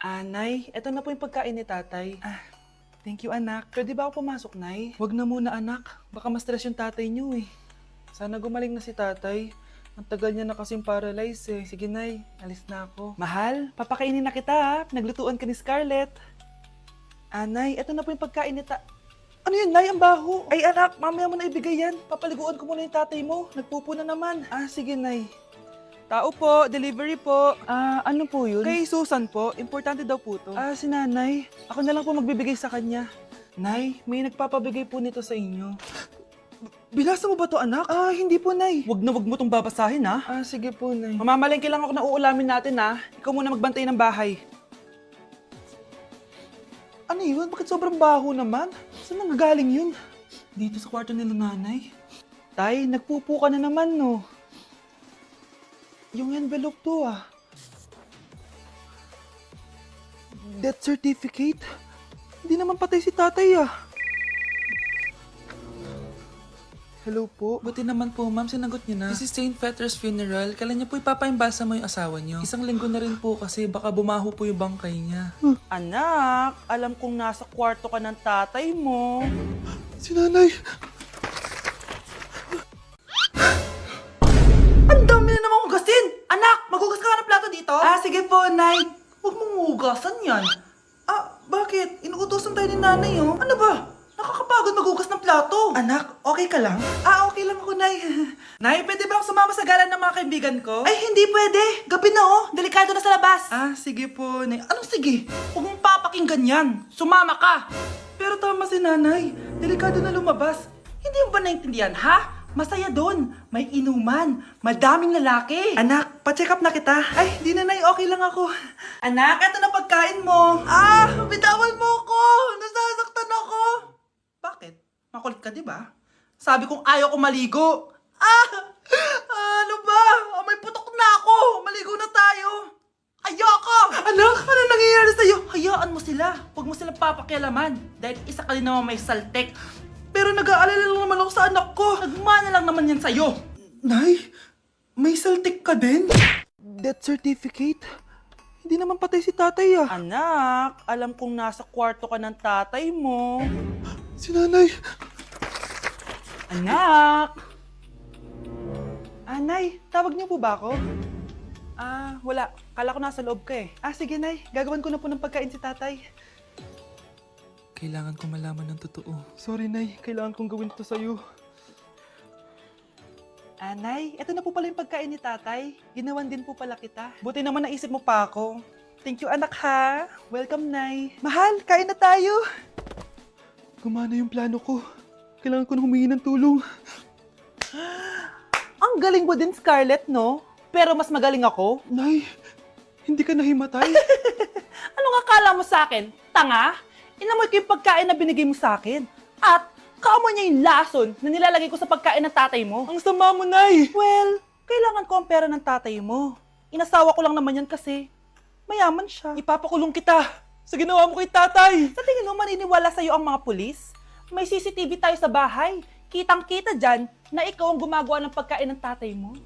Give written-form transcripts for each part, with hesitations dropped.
Nay, eto na po yung pagkain ni tatay. Thank you, anak. Pwede ba ako pumasok, Nay? Wag na muna, anak. Baka ma-stress yung tatay niyo eh. Sana gumaling na si tatay. Ang tagal niya na kasing paralyzed eh. Sige, Nay. Alis na ako. Mahal, papakainin na kita ha. Naglutuan ka ni Scarlett. Nay, eto na po yung pagkain ni Ano yun, Nay? Ang baho. Ay, anak, mamaya mo na ibigay yan. Papaliguan ko muna yung tatay mo. Nagpupo na naman. Sige, Nay. Tao po, delivery po. Ano po yun? Kay Susan po, importante daw po to. Si nanay. Ako na lang po magbibigay sa kanya. Nay, may nagpapabigay po nito sa inyo. Binasa mo ba to, anak? Hindi po, Nay. Wag na wag mo tong babasahin, ha? Sige po, Nay. Mamamalengke lang ako na uulamin natin, ha? Ikaw muna magbantay ng bahay. Ano yun? Bakit sobrang baho naman? Saan nanggagaling yun? Dito sa kwarto nila nanay. Tay, nagpupo ka na naman, no? Yung envelope to, Death certificate? Hindi naman patay si tatay, Hello po. Buti naman po, ma'am, sinagot niyo na. This is St. Peter's Funeral. Kailan niya po ipapaimbasa mo yung asawa niyo? Isang linggo na rin po kasi baka bumaho po yung bangkay niya. Anak, alam kong nasa kwarto ka ng tatay mo. Si nanay. Ang dami na namang hugasin! Anak, maghugas ka ng plato dito? Sige po, Nay. Huwag mong hugasan yan. Bakit? Inuutosan tayo ni nanay, oh. Ano ba? Nakakapagod maghugas ng plato. Anak, okay ka lang? Okay lang ako, Nay. Nay, pwede ba akong sumama sa gala ng mga kaibigan ko? Ay, hindi pwede. Gabi na, oh. Delikado na sa labas. Sige po, Nay. Anong sige? Huwag mong papakinggan yan. Sumama ka. Pero tama si nanay. Delikado na lumabas. Hindi mo ba naintindihan, ha? Masaya doon. May inuman. Madaming lalaki. Anak, pa-check up na kita. Ay, di na, Nay. Okay lang ako. Anak, eto na pagkain mo. Bitawan mo ako. Nasasaktan ako. Bakit? Makulit ka, di ba? Sabi kong ayaw ko maligo. Ano ba? May putok na ako. Maligo na tayo. Ayoko! Anak, ano nangyayari sa'yo? Hayaan mo sila. Huwag mo silang papakialaman. Dahil isa ka din naman may saltek. Pero nag-aalala lang naman ako sa anak ko. Nagmana lang naman yan sa'yo. Nay, may saltik ka din? Death certificate? Hindi naman patay si tatay, Anak, alam kong nasa kwarto ka ng tatay mo. Si nanay. Anak! Nay, tawag niyo po ba ako? Wala. Kala ko nasa loob ka eh. Sige, Nay. Gagawin ko na po ng pagkain si tatay. Kailangan ko malaman ng totoo. Sorry, Nay. Kailangan kong gawin ito sa'yo. Nay, ito na po pala yung pagkain ni tatay. Ginawan din po pala kita. Buti naman naisip mo pa ako. Thank you, anak, ha. Welcome, Nay. Mahal, kain na tayo. Gumana yung plano ko. Kailangan ko na humingi ng tulong. Ang galing mo din, Scarlett, no? Pero mas magaling ako. Nay, hindi ka nahimatay. Anong akala mo sa akin? Tanga? Inamoy ko yung pagkain na binigay mo sa akin. At kaamoy niya yung lason na nilalagay ko sa pagkain ng tatay mo. Ang sama mo, Nay! Well, kailangan ko ang pera ng tatay mo. Inasawa ko lang naman yan kasi mayaman siya. Ipapakulong kita sa ginawa mo kay tatay. Sa tingin mo maniniwala sa'yo ang mga pulis? May CCTV tayo sa bahay. Kitang-kita dyan na ikaw ang gumagawa ng pagkain ng tatay mo.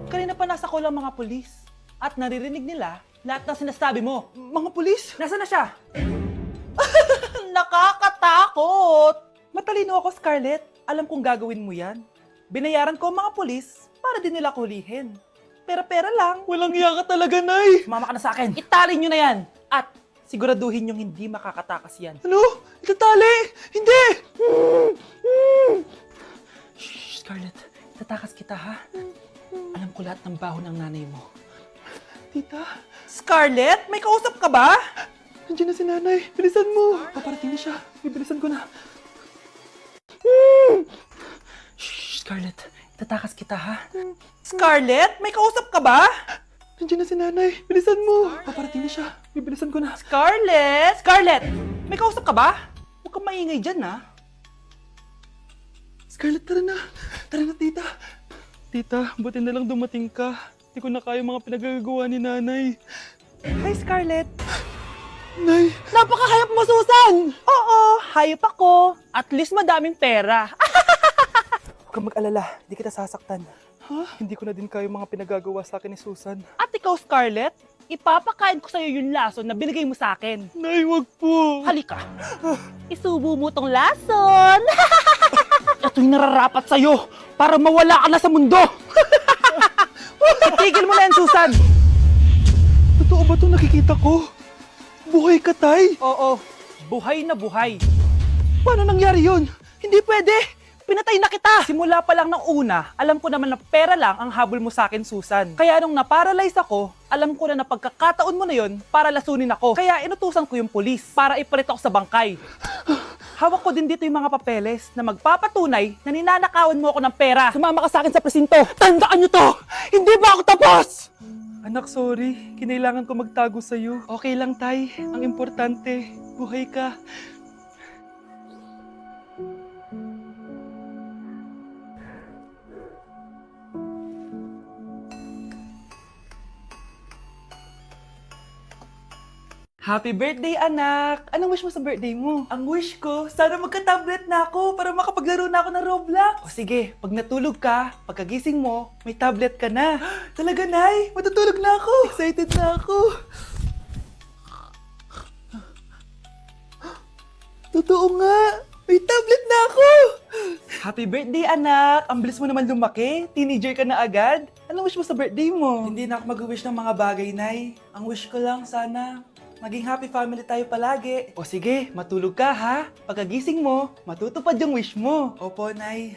Kanina pa nasa kulang mga pulis. At naririnig nila lahat ng sinasabi mo. Mga pulis? Nasaan na siya? Nakakatakot! Matalino ako, Scarlett. Alam kong gagawin mo yan. Binayaran ko ang mga pulis para din nila kulihin. Pera-pera lang. Walang iya ka talaga, Nay. Sumama ka na sa akin. Itali nyo na yan. At siguraduhin nyong hindi makakatakas yan. Ano? Itatali? Hindi! Shh, Scarlett. Itatakas kita, ha? Alam ko lahat ng baho ng nanay mo. Tita? Scarlett? May kausap ka ba? Nandiyan na si nanay. Bilisan mo. Paparating na siya. Bibilisan ko na. Shh, Scarlett. Itatakas kita, ha? Scarlett? May kausap ka ba? Nandiyan na si nanay. Bilisan mo. Paparating na siya. Bibilisan ko na. Scarlett! Scarlett! May kausap ka ba? Huwag kang maingay dyan, ha? Scarlett, tara na. Tara na, tita. Tita, buti na lang dumating ka. Hindi ko na kaya mga pinagagawa ni nanay. Hi, Scarlett. Nay! Napakahayap mo, Susan! Oo, hayop ako. At least madaming pera. Huwag kang mag-alala, di kita sasaktan. Hindi ko na din kaya mga pinagagawa sa akin ni Susan. At ikaw, Scarlett? ipapakain ko sa'yo yung lason na binigay mo sa akin. Nay, wag po. Halika. Isubo mo tong lason. Ito'y nararapat sa'yo para mawala ka na sa mundo. Tigil mo na yan, Susan! Totoo ba itong nakikita ko? Buhay ka, Tay? Oo, buhay na buhay. Paano nangyari yun? Hindi pwede! Pinatay na kita! Simula pa lang ng una, alam ko naman na pera lang ang habol mo sa akin, Susan. Kaya nung naparalyze ako, alam ko na pagkakataon mo na yon para lasunin ako. Kaya inutusan ko yung polis para ipalit ako sa bangkay. Hawak ko din dito yung mga papeles na magpapatunay na ninanakawan mo ako ng pera. Sumama ka sa akin sa presinto. Tandaan nyo to! Hindi ba ako tapos? Anak, sorry. Kinailangan ko magtago sa'yo. Okay lang, Tay. Ang importante, buhay ka. Happy birthday, anak! Anong wish mo sa birthday mo? Ang wish ko, sana magka-tablet na ako para makapaglaro na ako ng Roblox. O sige, pag natulog ka, pagkagising mo, may tablet ka na. Talaga, Nay? Matutulog na ako. Excited na ako. Totoo nga! May tablet na ako! Happy birthday, anak! Ang bilis mo naman lumaki. Teenager ka na agad. Anong wish mo sa birthday mo? Hindi na ako mag-wish ng mga bagay, Nay. Ang wish ko lang, sana maging happy family tayo palagi. O sige, matulog ka ha. Pagkagising mo, matutupad yung wish mo. Opo, Nay.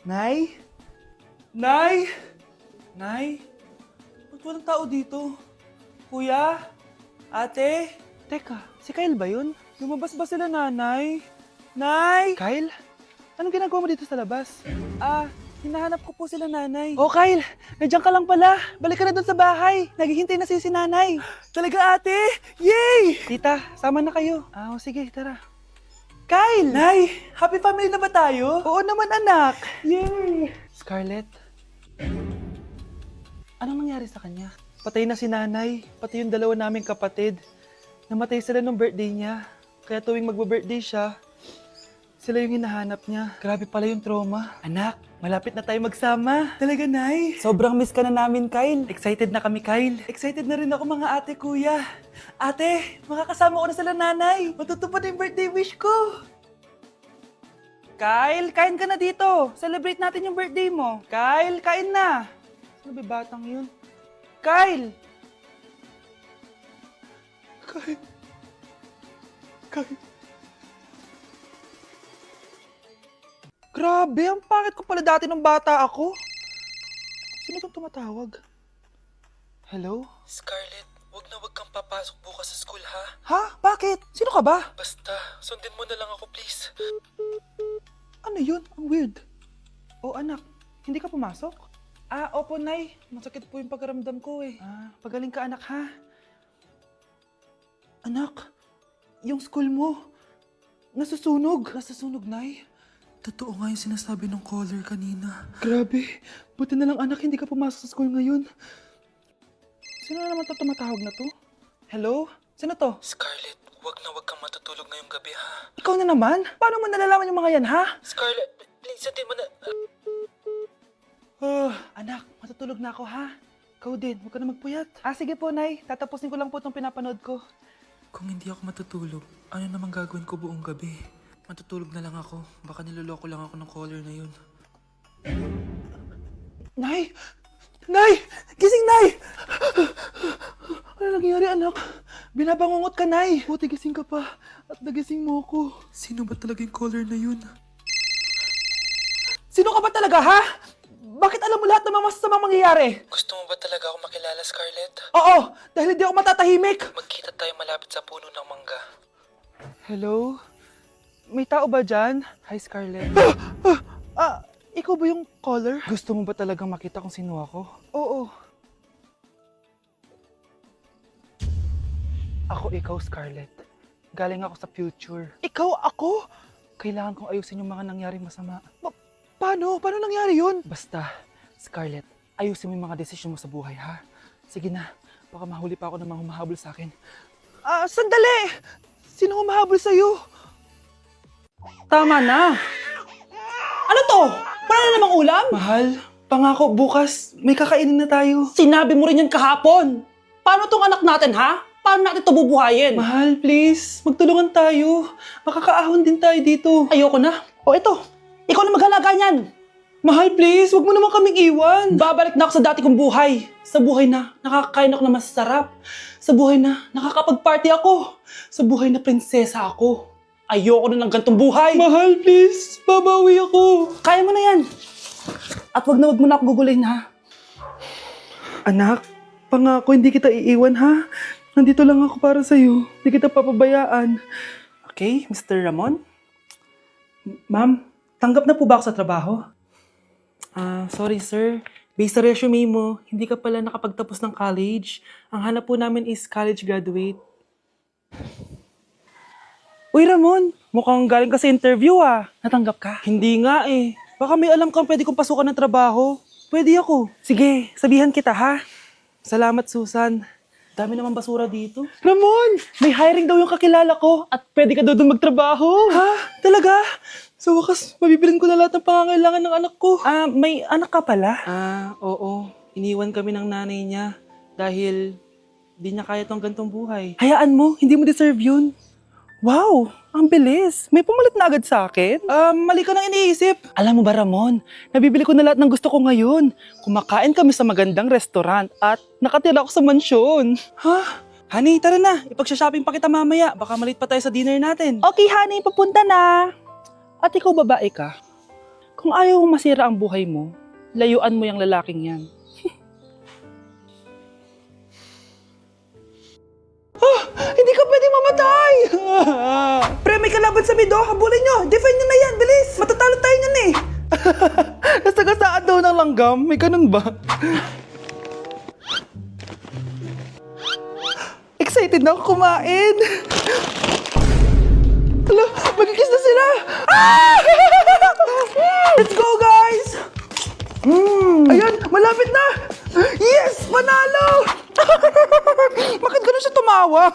Nay? Nay? Nay? Ba't walang tao dito? Kuya? Ate? Teka, si Kyle ba yun? Lumabas ba sila, nanay? Nay? Kyle? Anong ginagawa mo dito sa labas? Hinahanap ko po sila, nanay. Oh, Kyle! Nandiyan ka lang pala. Balik ka na doon sa bahay. Naghihintay na si nanay. Talaga, ate? Yay! Tita, sama na kayo. Sige, tara. Kyle! Nay, happy family na ba tayo? Oo naman, anak. Yay! Scarlett? Anong nangyari sa kanya? Patay na si nanay, pati yung dalawa naming kapatid. Namatay sila nung birthday niya. Kaya tuwing magbo-birthday siya, sila yung hinahanap niya. Grabe pala yung trauma. Anak, malapit na tayo magsama. Talaga, Nay. Sobrang miss ka na namin, Kyle. Excited na kami, Kyle. Excited na rin ako, mga ate, kuya. Ate, makakasama ko na sila, nanay. Matutupad na yung birthday wish ko. Kyle, kain ka na dito. Celebrate natin yung birthday mo. Kyle, kain na. Sino ba batang yun? Kyle! Kyle. Grabe, ang pangit ko pala dati nung bata ako. Sino itong tumatawag? Hello? Scarlett, wag kang papasok bukas sa school, ha? Ha? Bakit? Sino ka ba? Basta, sundin mo na lang ako, please. Ano yun? Ang weird. Oh, anak, hindi ka pumasok? Opo, Nay. Masakit po yung pagkaramdam ko eh. Pagaling ka, anak, ha? Anak, yung school mo, nasusunog. Nasusunog, Nay? Totoo nga yung sinasabi ng caller kanina. Grabe. Buti na lang, anak, hindi ka pumasok sa school ngayon. Sino na naman tumatawag na to? Hello? Sino to? Scarlett, wag kang matutulog ngayong gabi, ha? Ikaw na naman? Paano mo nalalaman yung mga yan, ha? Scarlett, please, hindi mo na... anak, matutulog na ako, ha? Ikaw din, huwag ka na magpuyat. Sige po, Nay. Tatapusin ko lang po itong pinapanood ko. Kung hindi ako matutulog, ano namang gagawin ko buong gabi? Matutulog na lang ako. Baka niloloko lang ako ng caller na yun. Nay! Nay! Gising, Nay! Ano nangyari, anak? Binabangungot ka, Nay! Buti gising ka pa. At nagising mo ako. Sino ba talaga yung caller na yun? Sino ka ba talaga, ha? Bakit alam mo lahat ng mga masasamang mangyayari? Gusto mo ba talaga ako makilala, Scarlett? Oo! Dahil hindi ako matatahimik! Magkita tayo malapit sa puno ng mangga. Hello? May tao ba dyan? Hi, Scarlett. Ikaw ba yung caller? Gusto mo ba talagang makita kung sino ako? Oo. Ako ikaw, Scarlett. Galing ako sa future. Ikaw ako? Kailangan kong ayusin yung mga nangyaring masama. Paano? Paano nangyari yun? Basta, Scarlett, ayusin mo yung mga desisyon mo sa buhay, ha? Sige na, baka mahuli pa ako ng mga humahabol sa akin. Sandali! Sino humahabol sa'yo? Tama na! Ano to? Wala na namang ulam? Mahal, pangako, bukas may kakainin na tayo. Sinabi mo rin yan kahapon. Paano tong anak natin, ha? Paano natin ito bubuhayin? Mahal, please. Magtulungan tayo. Makakaahon din tayo dito. Ayoko na. O ito, ikaw na maghalaga niyan. Mahal, please. Huwag mo naman kaming iwan. Babalik na ako sa dati kong buhay. Sa buhay na nakakakain ako na masarap. Sa buhay na nakakapag-party ako. Sa buhay na prinsesa ako. Ayoko na ng gantong buhay. Mahal, please. Babawi ako. Kaya mo na yan. At wag mo na ako gugulin, ha? Anak, pangako hindi kita iiwan, ha? Nandito lang ako para sa'yo. Hindi kita papabayaan. Okay, Mr. Ramon? Ma'am, tanggap na po ba ako sa trabaho? Sorry sir. Based sa resume mo, hindi ka pala nakapagtapos ng college. Ang hanap po namin is college graduate. Uy, Ramon, mukhang galing ka sa interview, ah. Natanggap ka? Hindi nga eh. Baka may alam kang pwede kong pasukan ng trabaho. Pwede ako. Sige, sabihan kita, ha? Salamat, Susan. Dami naman basura dito. Ramon, may hiring daw yung kakilala ko at pwede ka daw doon magtrabaho. Ha? Talaga? Sa wakas, mabibilin ko na lahat ng pangangailangan ng anak ko. May anak ka pala? Oo. Iniwan kami ng nanay niya dahil di niya kaya tong gantong buhay. Hayaan mo, hindi mo deserve yun. Wow, ang bilis. May pumalit na agad sa akin. Mali ka nang iniisip. Alam mo ba, Ramon, nabibili ko na lahat ng gusto ko ngayon. Kumakain kami sa magandang restaurant at nakatira ako sa mansyon. Ha? Honey, tara na. Ipag-shopping pa kita mamaya. Baka malit pa tayo sa dinner natin. Okay, honey, papunta na. At ikaw, babae ka. Kung ayaw mong masira ang buhay mo, layuan mo yung lalaking yan. Hindi ka pwedeng mamatay! Pre, may kalaban sa mido. Habulin nyo. Defend nyo na yan. Bilis. Matatalo tayo nyan eh. Nasagasaan daw ng langgam. May ganun ba? Excited na ako kumain. Hala, magkikis na sila. Ah! Let's go, guys! Ayan, malapit na! Yes! Manalo! Bakit ganun siya tumawa?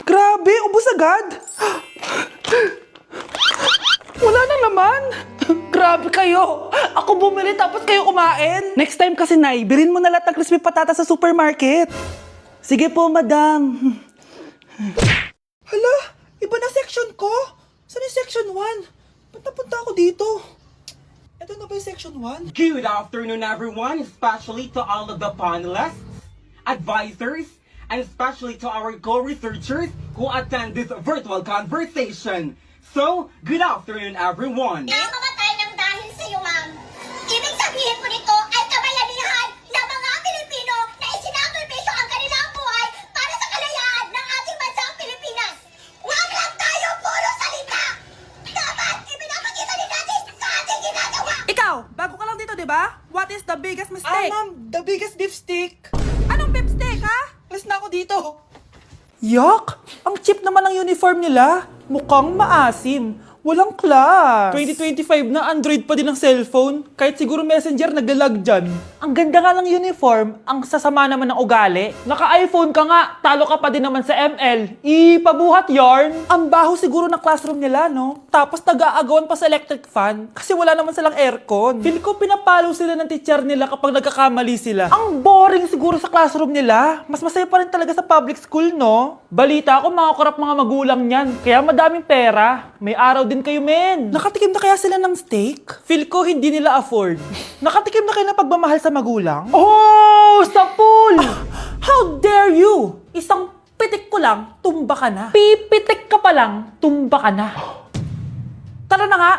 Grabe, ubos agad! Wala na naman! Grabe kayo! Ako bumili tapos kayo kumain! Next time kasi, Nay, bilhin mo na lahat ng crispy patata sa supermarket. Sige po, madam. Hala, iba na section ko? Saan yung section 1? Ba't napunta ako dito? Ito na ba yung section 1? Good afternoon, everyone, especially to all of the panelists, advisors, and especially to our co-researchers who attend this virtual conversation. So, good afternoon, everyone. Nakamatay ng dahil sa iyo, ma'am. Ibig sabihin po nito ay kabayanihan ng mga Pilipino na isinakripisyo ang kanilang buhay para sa kalayaan ng ating bansang Pilipinas. Huwag lang tayo puro salita! Dapat ipinapakita din natin sa ating ginagawa! Ikaw, bago ka lang dito, di ba? What is the biggest mistake? Ma'am, the biggest beef stick. Anong beef steak, ha? Alis na ako dito. Yak! Ang cheap naman ang uniform nila. Mukhang maasim. Walang class. 2025 na Android pa din ang cellphone. Kahit siguro Messenger naglalag dyan. Ang ganda nga ng uniform, ang sasama naman ng ugali. Naka-iPhone ka nga, talo ka pa din naman sa ML. Ipabuhat yarn. Ang baho siguro ng classroom nila, no? Tapos nag-aagawan pa sa electric fan kasi wala naman silang aircon. Feel ko pinapalo sila ng teacher nila kapag nagkakamali sila. Ang boring siguro sa classroom nila. Mas masaya pa rin talaga sa public school, no? Balita ko, mga korap mga magulang niyan. Kaya madaming pera. May araw din kayo, men. Nakatikim na kaya sila ng steak? Feel ko hindi nila afford. Nakatikim na kayo ng pagmamahal sa magulang? Oh, sa pool! How dare you? Isang pitik ko lang, tumba ka na. Pipitik ka pa lang, tumba ka na. Tara na nga,